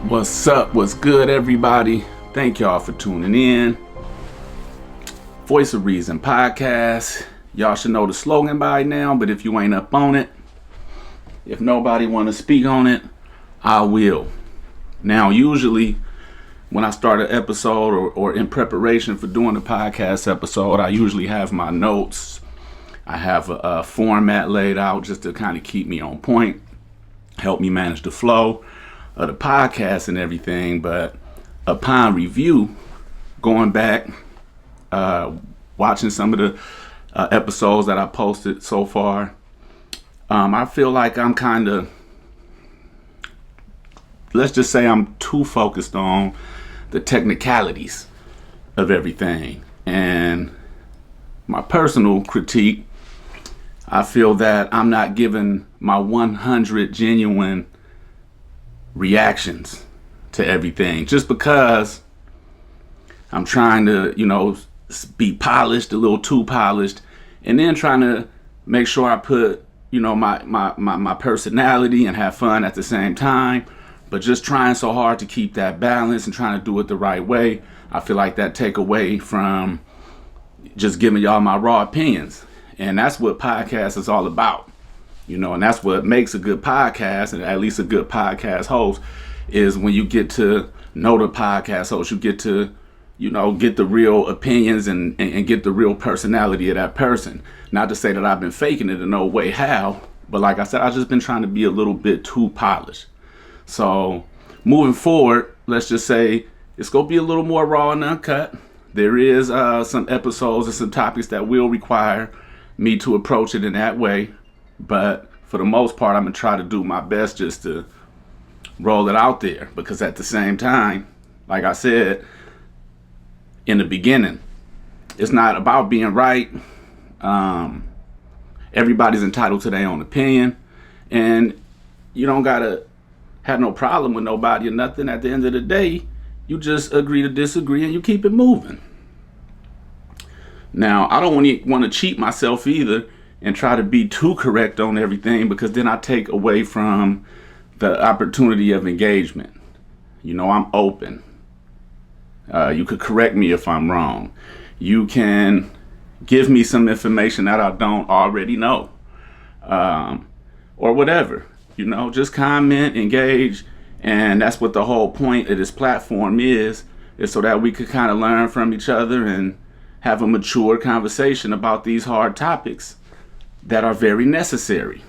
What's up? What's good, everybody? Thank y'all for tuning in. Voice of Reason podcast. Y'all should know the slogan by now, but if you ain't up on it, if nobody want to speak on it, I will. Now, usually when I start an episode or in preparation for doing a podcast episode, I usually have my notes. I have a format laid out just to kind of keep me on point, help me manage the flow of the podcast and everything. But upon review, going back, watching some of the episodes that I posted so far, I feel like I'm kind of, let's just say I'm too focused on the technicalities of everything. And my personal critique, I feel that I'm not giving my 100 genuine reactions to everything just because I'm trying to, be polished, a little too polished, and then trying to make sure I put, my personality and have fun at the same time, but just trying so hard to keep that balance and trying to do it the right way. I feel like that take away from just giving y'all my raw opinions. And that's what podcast is all about, and that's what makes a good podcast, and at least a good podcast host, is when you get to know the podcast host, you get to, get the real opinions and get the real personality of that person. Not to say that I've been faking it in no way how, but like I said, I've just been trying to be a little bit too polished. So moving forward, let's just say it's going to be a little more raw and uncut. There is some episodes and some topics that will require me to approach it in that way, but for the most part, I'm gonna try to do my best just to roll it out there, because at the same time, like I said in the beginning, it's not about being right. Everybody's entitled to their own opinion, and you don't gotta have no problem with nobody or nothing. At the end of the day, you just agree to disagree and you keep it moving. Now, I don't want to cheat myself either and try to be too correct on everything, because then I take away from the opportunity of engagement. I'm open. You could correct me if I'm wrong. You can give me some information that I don't already know, or whatever. Just comment, engage, and that's what the whole point of this platform is so that we could kind of learn from each other and have a mature conversation about these hard topics that are very necessary,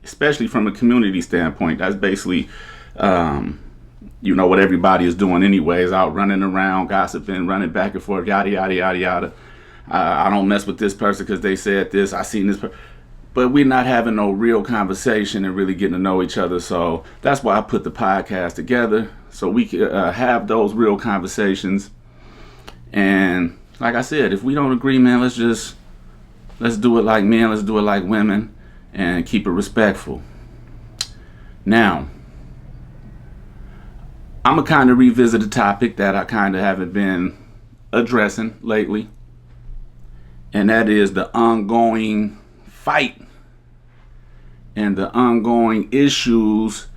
especially from a community standpoint. That's basically, what everybody is doing anyways, out running around, gossiping, running back and forth, yada, yada, yada, yada. I don't mess with this person because they said this, I seen this but we're not having no real conversation and really getting to know each other. So that's why I put the podcast together, so we could have those real conversations. And like I said, if we don't agree, man, let's do it like men, let's do it like women, and keep it respectful. Now, I'm going to kind of revisit a topic that I kind of haven't been addressing lately, and that is the ongoing fight and the ongoing issues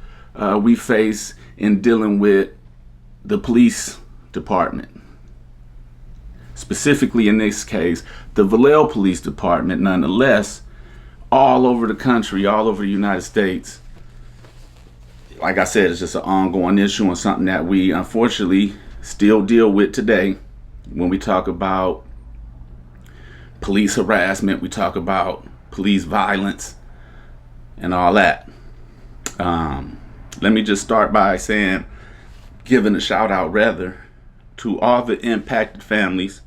we face in dealing with the police department. Specifically in this case, the Vallejo Police Department, nonetheless, all over the country, all over the United States. Like I said, it's just an ongoing issue and something that we unfortunately still deal with today. When we talk about police harassment, we talk about police violence and all that. Let me just start by giving a shout out rather to all the impacted families,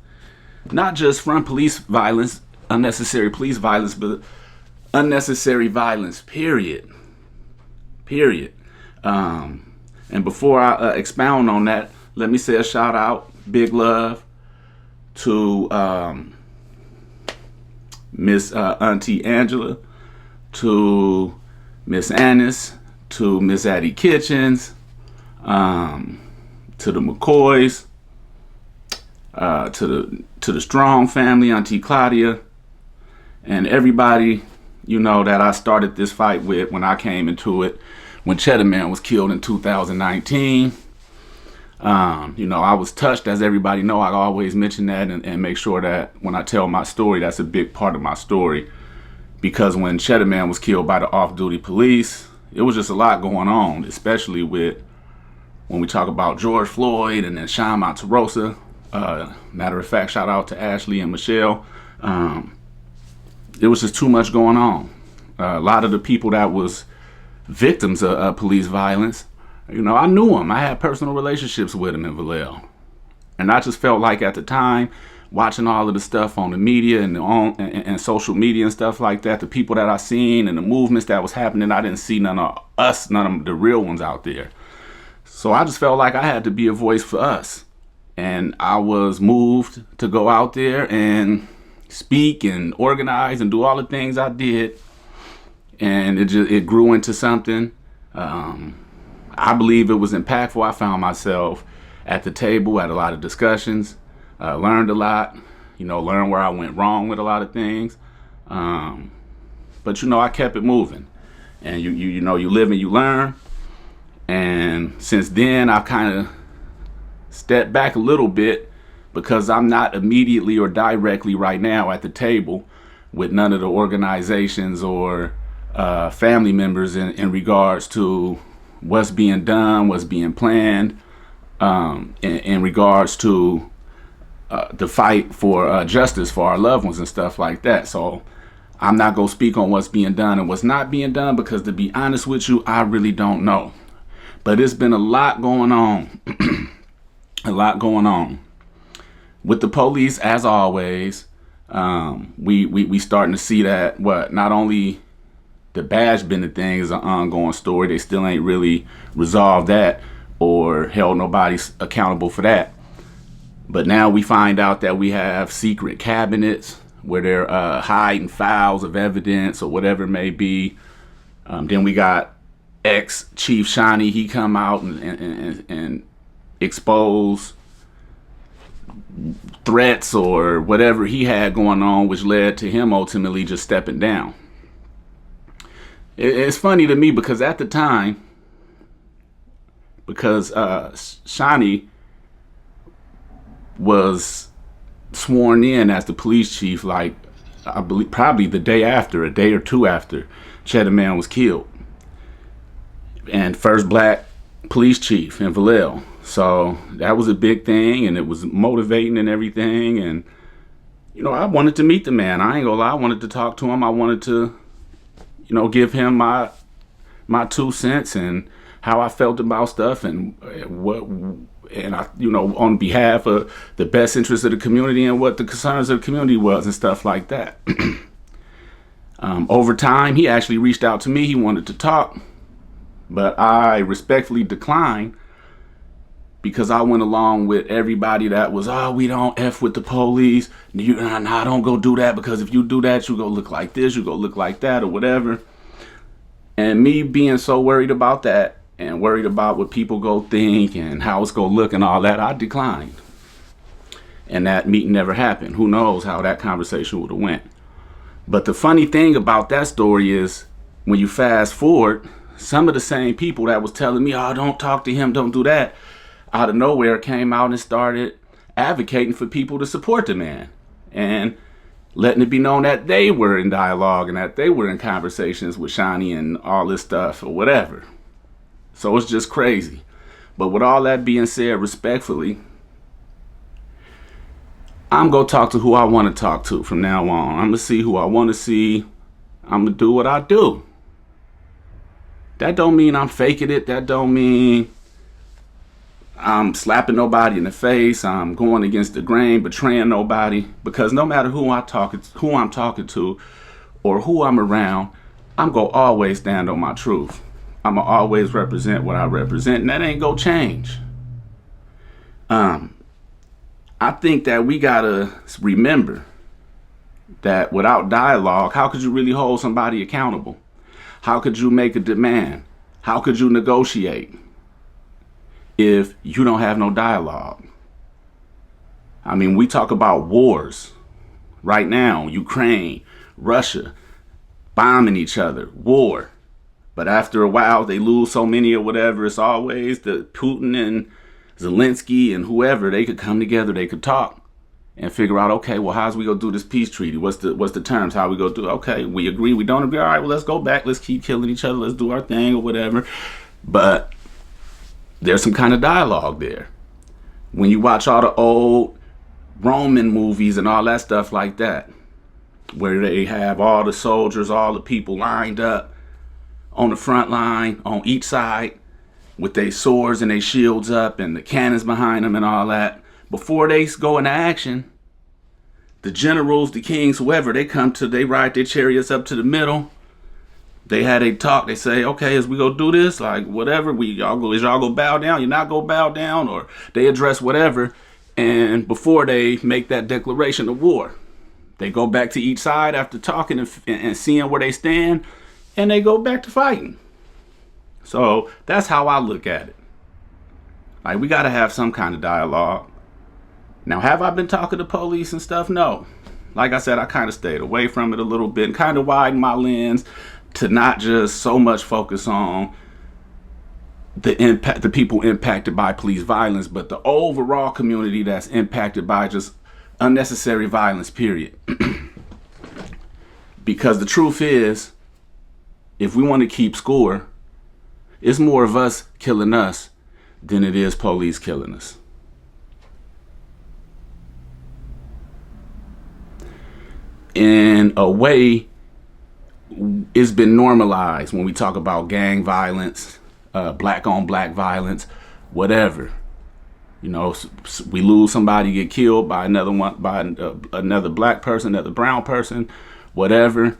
not just from police violence, unnecessary police violence, but unnecessary violence, period. And before I expound on that, let me say a shout out, big love to Miss Auntie Angela, to Miss Annis, to Miss Addie Kitchens, to the McCoys, to the Strong family, Auntie Claudia, and everybody, that I started this fight with when I came into it, when Cheddar Man was killed in 2019. I was touched, as everybody know. I always mention that and make sure that when I tell my story, that's a big part of my story. Because when Cheddar Man was killed by the off-duty police, it was just a lot going on, especially with when we talk about George Floyd and then Sean Monterosa. Matter of fact, shout out to Ashley and Michelle. It was just too much going on. A lot of the people that was victims of police violence, I knew them. I had personal relationships with them in Vallejo. And I just felt like at the time, watching all of the stuff on the media and social media and stuff like that, the people that I seen and the movements that was happening, I didn't see none of the real ones out there. So I just felt like I had to be a voice for us. And I was moved to go out there and speak and organize and do all the things I did. And it grew into something. I believe it was impactful. I found myself at the table at a lot of discussions. Learned a lot, learned where I went wrong with a lot of things. But I kept it moving. And you live and you learn. And since then, I've kind of stepped back a little bit because I'm not immediately or directly right now at the table with none of the organizations or family members in regards to what's being done, what's being planned, in regards to the fight for justice for our loved ones and stuff like that. So I'm not going to speak on what's being done and what's not being done because, to be honest with you, I really don't know. But it's been a lot going on. A lot going on. With the police, as always, we starting to see that not only the badge bending thing is an ongoing story, they still ain't really resolved that or held nobody accountable for that. But now we find out that we have secret cabinets where they're hiding files of evidence or whatever it may be. Then we got ex-Chief Shawnee. He come out and expose threats or whatever he had going on, which led to him ultimately just stepping down. It's funny to me because at the time, because Shawnee was sworn in as the police chief, like I believe probably a day or two after Cheddar Man was killed, and first black police chief in Vallejo. So that was a big thing, and it was motivating and everything. And I wanted to meet the man. I ain't gonna lie, I wanted to talk to him. I wanted to, give him my 2 cents and how I felt about stuff and I, on behalf of the best interest of the community and what the concerns of the community was and stuff like that. Over time, he actually reached out to me. He wanted to talk, but I respectfully declined because I went along with everybody that was, we don't F with the police. Nah, don't go do that, because if you do that, you go look like this, you go look like that, or whatever. And me being so worried about that and worried about what people go think and how it's go look and all that, I declined. And that meeting never happened. Who knows how that conversation would have went. But the funny thing about that story is when you fast forward, some of the same people that was telling me, don't talk to him, don't do that, out of nowhere came out and started advocating for people to support the man and letting it be known that they were in dialogue and that they were in conversations with Shawnee and all this stuff or whatever. So it's just crazy. But with all that being said, respectfully, I'm going to talk to who I want to talk to from now on. I'm going to see who I want to see. I'm going to do what I do. That don't mean I'm faking it. That don't mean I'm slapping nobody in the face. I'm going against the grain, betraying nobody. Because no matter who I'm talking to or who I'm around, I'm going to always stand on my truth. I'm going to always represent what I represent, and that ain't going to change. I think that we got to remember that without dialogue, how could you really hold somebody accountable? How could you make a demand? How could you negotiate if you don't have no dialogue? I mean, we talk about wars right now, Ukraine, Russia, bombing each other, war. But after a while, they lose so many or whatever. It's always the Putin and Zelensky and whoever, they could come together, they could talk and figure out, okay, well, how's we gonna do this peace treaty? What's the terms? How we gonna do it? Okay, we agree, we don't agree. All right, well, let's go back. Let's keep killing each other. Let's do our thing or whatever. But there's some kind of dialogue there. When you watch all the old Roman movies and all that stuff like that, where they have all the soldiers, all the people lined up on the front line on each side with their swords and their shields up and the cannons behind them and all that. Before they go into action, the generals, the kings, whoever, they ride their chariots up to the middle. They had a talk. They say, okay, as we go do this, like whatever, y'all go bow down. You're not gonna bow down, or they address whatever. And before they make that declaration of war, they go back to each side after talking and seeing where they stand, and they go back to fighting. So that's how I look at it. Like, we gotta have some kind of dialogue. Now, have I been talking to police and stuff? No. Like I said, I kind of stayed away from it a little bit and kind of widened my lens to not just so much focus on the people impacted by police violence, but the overall community that's impacted by just unnecessary violence, period. Because the truth is, if we want to keep score, it's more of us killing us than it is police killing us. In a way, it's been normalized when we talk about gang violence, black on black violence, whatever. You know, we lose somebody, get killed by another black person, another brown person, whatever.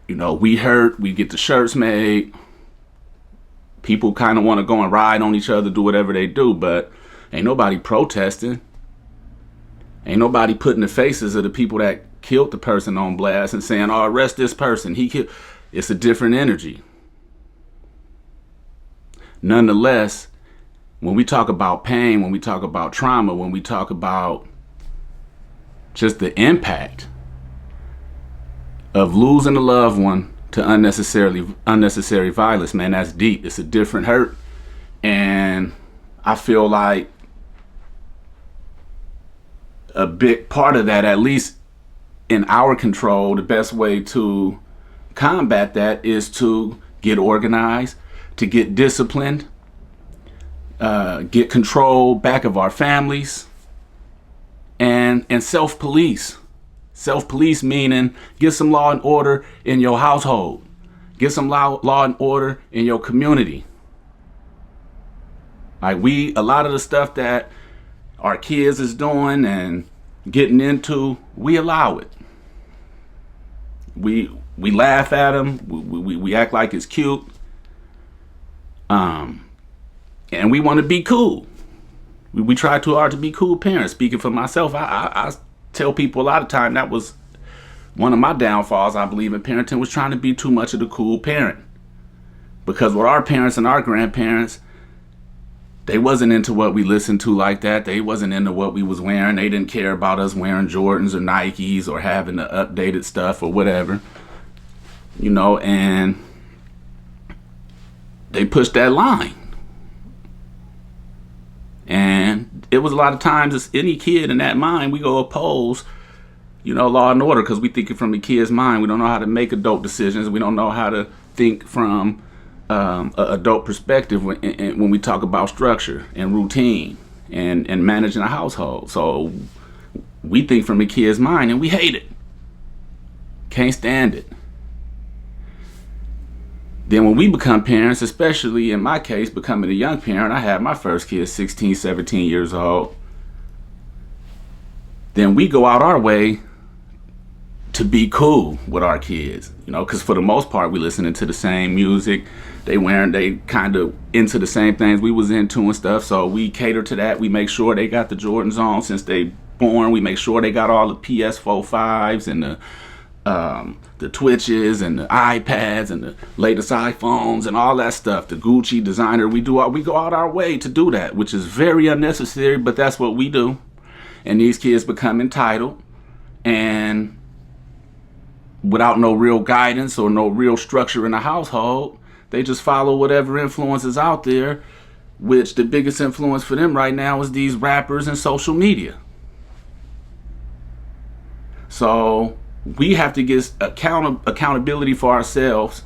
You know, we hurt, we get the shirts made. People kind of want to go and ride on each other, do whatever they do, but ain't nobody protesting. Ain't nobody putting the faces of the people that killed the person on blast and saying, oh, arrest this person. It's a different energy. Nonetheless, when we talk about pain, when we talk about trauma, when we talk about just the impact of losing a loved one to unnecessary violence, man, that's deep. It's a different hurt. And I feel like a big part of that, at least in our control, the best way to combat that is to get organized, to get disciplined, get control back of our families, and self-police. Self-police meaning get some law and order in your household. Get some law and order in your community. Like, a lot of the stuff that our kids is doing and getting into, we allow it. We laugh at them. We act like it's cute. And we want to be cool. We try too hard to be cool parents. Speaking for myself, I tell people a lot of time that was one of my downfalls, I believe, in parenting, was trying to be too much of the cool parent. Because with our parents and our grandparents, they wasn't into what we listened to like that. They wasn't into what we was wearing. They didn't care about us wearing Jordans or Nikes or having the updated stuff or whatever. You know, and they pushed that line. And it was a lot of times, as any kid in that mind, we go oppose, you know, law and order, because we think it from the kid's mind. We don't know how to make adult decisions. We don't know how to think from an adult perspective when we talk about structure and routine and managing a household. So we think from a kid's mind, and we hate it. Can't stand it. Then when we become parents, especially in my case, becoming a young parent, I had my first kid 16, 17 years old. Then we go out our way to be cool with our kids, you know, because for the most part, we listening to the same music. They kind of into the same things we was into and stuff. So we cater to that. We make sure they got the Jordans on since they born. We make sure they got all the PS4 5s and the Twitches and the iPads and the latest iPhones and all that stuff. The Gucci designer. We go out our way to do that, which is very unnecessary, but that's what we do. And these kids become entitled, and without no real guidance or no real structure in the household, they just follow whatever influence is out there which the biggest influence for them right now is these rappers and social media. So we have to get accountability for ourselves.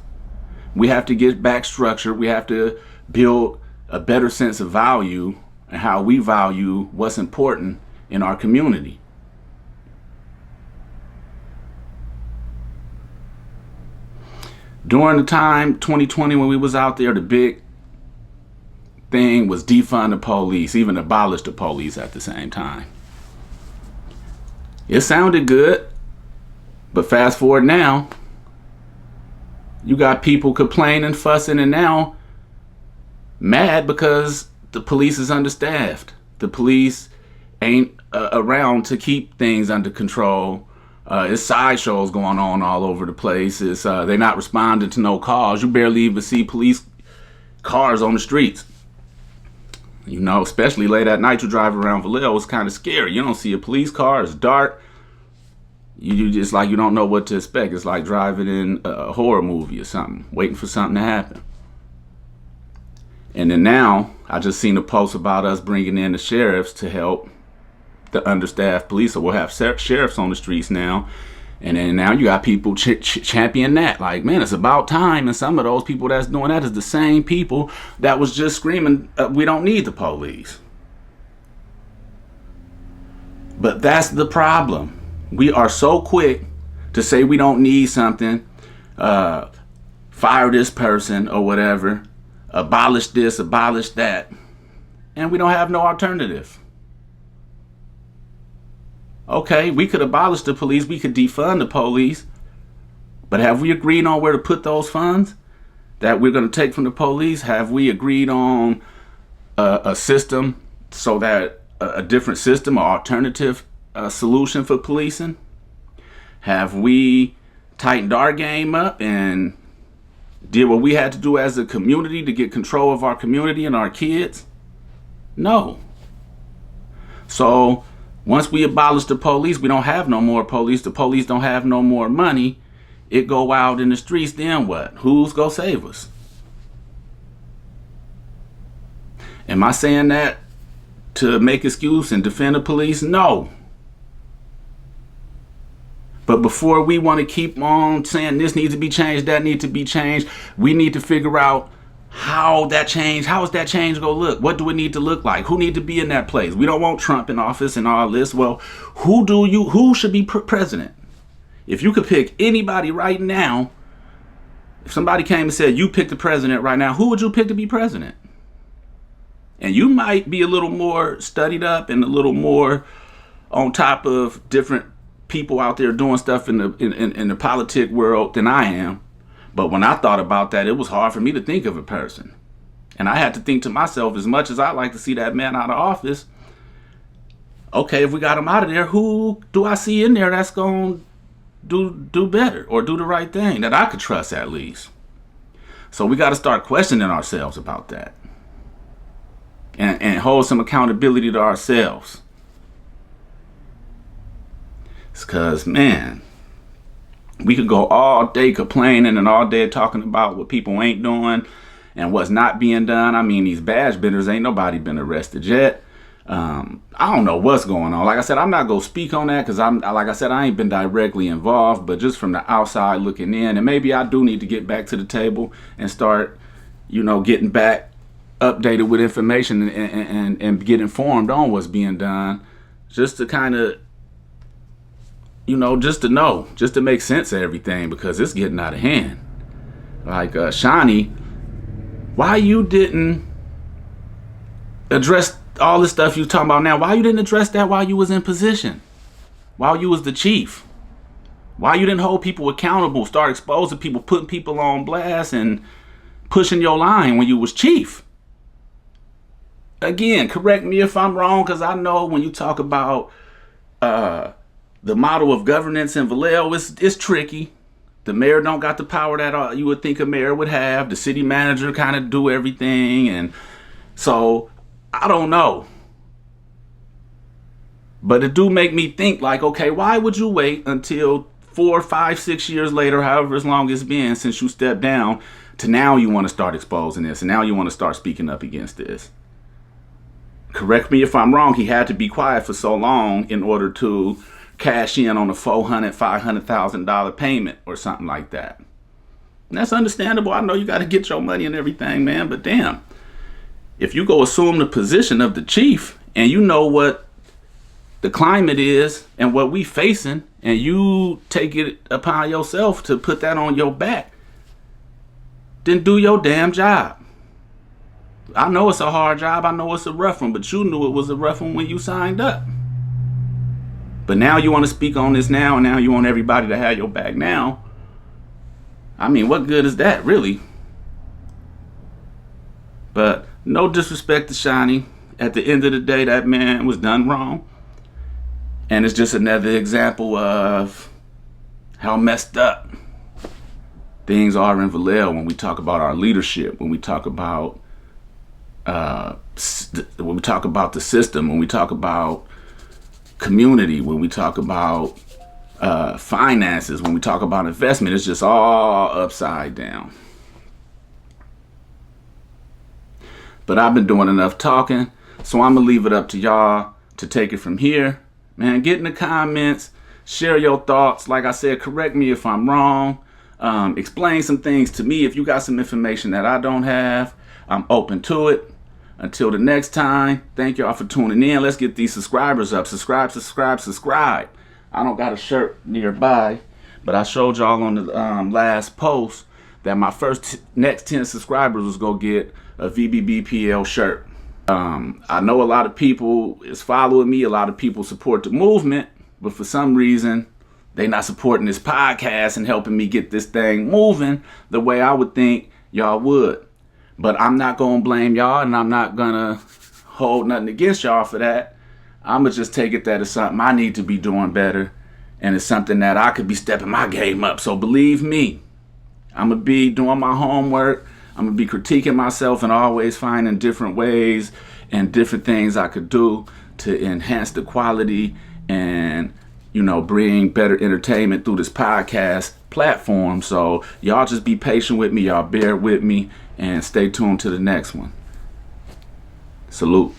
We have to get back structured. We have to build a better sense of value and how we value what's important in our community. During the time 2020 when we was out there, the big thing was defund the police, even abolish the police at the same time. It sounded good, but fast forward now, you got people complaining, fussing, and now mad because the police is understaffed. The police ain't around to keep things under control. It's sideshows going on all over the place. They're not responding to no calls. You barely even see police cars on the streets. You know, especially late at night, you drive around Vallejo, it's kind of scary. You don't see a police car. It's dark. You just like you don't know what to expect. It's like driving in a horror movie or something, waiting for something to happen. And then now, I just seen a post about us bringing in the sheriffs to help the understaffed police. So we'll have sheriffs on the streets now. And then now you got people champion that. Like, man, it's about time. And some of those people that's doing that is the same people that was just screaming, we don't need the police. But that's the problem. We are so quick to say we don't need something, fire this person or whatever, abolish this, abolish that, and we don't have no alternative. Okay, we could abolish the police, we could defund the police, but have we agreed on where to put those funds that we're going to take from the police? Have we agreed on a system so that a different system or alternative solution for policing? Have we tightened our game up and did what we had to do as a community to get control of our community and our kids? No. So once we abolish the police, we don't have no more police. The police don't have no more money. It go out in the streets, then what? Who's gonna save us? Am I saying that to make excuse and defend the police? No. But before we want to keep on saying this needs to be changed, that needs to be changed, we need to figure out how is that change gonna look? What do it need to look like? Who need to be in that place? We don't want Trump in office and all this. Well, who should be president? If you could pick anybody right now, if somebody came and said you pick the president right now, who would you pick to be president? And you might be a little more studied up and a little more on top of different people out there doing stuff in the politic world than I am. But when I thought about that, it was hard for me to think of a person. And I had to think to myself, as much as I like to see that man out of office, okay, if we got him out of there, who do I see in there that's going to do better or do the right thing that I could trust at least? So we got to start questioning ourselves about that and hold some accountability to ourselves. It's because, man, we could go all day complaining and all day talking about what people ain't doing and what's not being done. I mean, these badge benders, ain't nobody been arrested yet. I don't know what's going on. Like I said, I'm not going to speak on that because I ain't been directly involved, but just from the outside looking in, and maybe I do need to get back to the table and start, getting back updated with information and get informed on what's being done, just to kind of, just to know, just to make sense of everything, because it's getting out of hand. Like, Shawnee, why you didn't address all this stuff you talking about now? Why you didn't address that while you was in position? While you was the chief? Why you didn't hold people accountable, start exposing people, putting people on blast and pushing your line when you was chief? Again, correct me if I'm wrong, because I know when you talk about the model of governance in Vallejo, it's tricky. The mayor don't got the power that you would think a mayor would have. The city manager kind of do everything. And so, I don't know. But it do make me think like, okay, why would you wait until 4, 5, 6 years later, however as long it's been since you stepped down, to now you want to start exposing this and now you want to start speaking up against this? Correct me if I'm wrong, he had to be quiet for so long in order to cash in on a $400,000-$500,000 payment or something like that. And that's understandable. I know you got to get your money and everything, man, but damn, if you go assume the position of the chief and you know what the climate is and what we facing, and you take it upon yourself to put that on your back, then do your damn job. I know it's a hard job. I know it's a rough one, but you knew it was a rough one when you signed up. But now you want to speak on this now, and now you want everybody to have your back now. I mean, what good is that, really? But no disrespect to Shiny. At the end of the day, that man was done wrong. And it's just another example of how messed up things are in Vallejo when we talk about our leadership, when we talk about the system, when we talk about community, when we talk about finances, when we talk about investment. It's just all upside down. But I've been doing enough talking, so I'm gonna leave it up to y'all to take it from here. Man, get in the comments, share your thoughts. Like I said, correct me if I'm wrong. Explain some things to me if you got some information that I don't have. I'm open to it. Until the next time, thank y'all for tuning in. Let's get these subscribers up. Subscribe. I don't got a shirt nearby, but I showed y'all on the last post that my next 10 subscribers was going to get a VBBPL shirt. I know a lot of people is following me. A lot of people support the movement, but for some reason, they not supporting this podcast and helping me get this thing moving the way I would think y'all would. But I'm not going to blame y'all, and I'm not going to hold nothing against y'all for that. I'm going to just take it that it's something I need to be doing better, and it's something that I could be stepping my game up. So believe me, I'm going to be doing my homework. I'm going to be critiquing myself and always finding different ways and different things I could do to enhance the quality and, bring better entertainment through this podcast platform. So y'all just be patient with me. Y'all bear with me and stay tuned to the next one. Salute.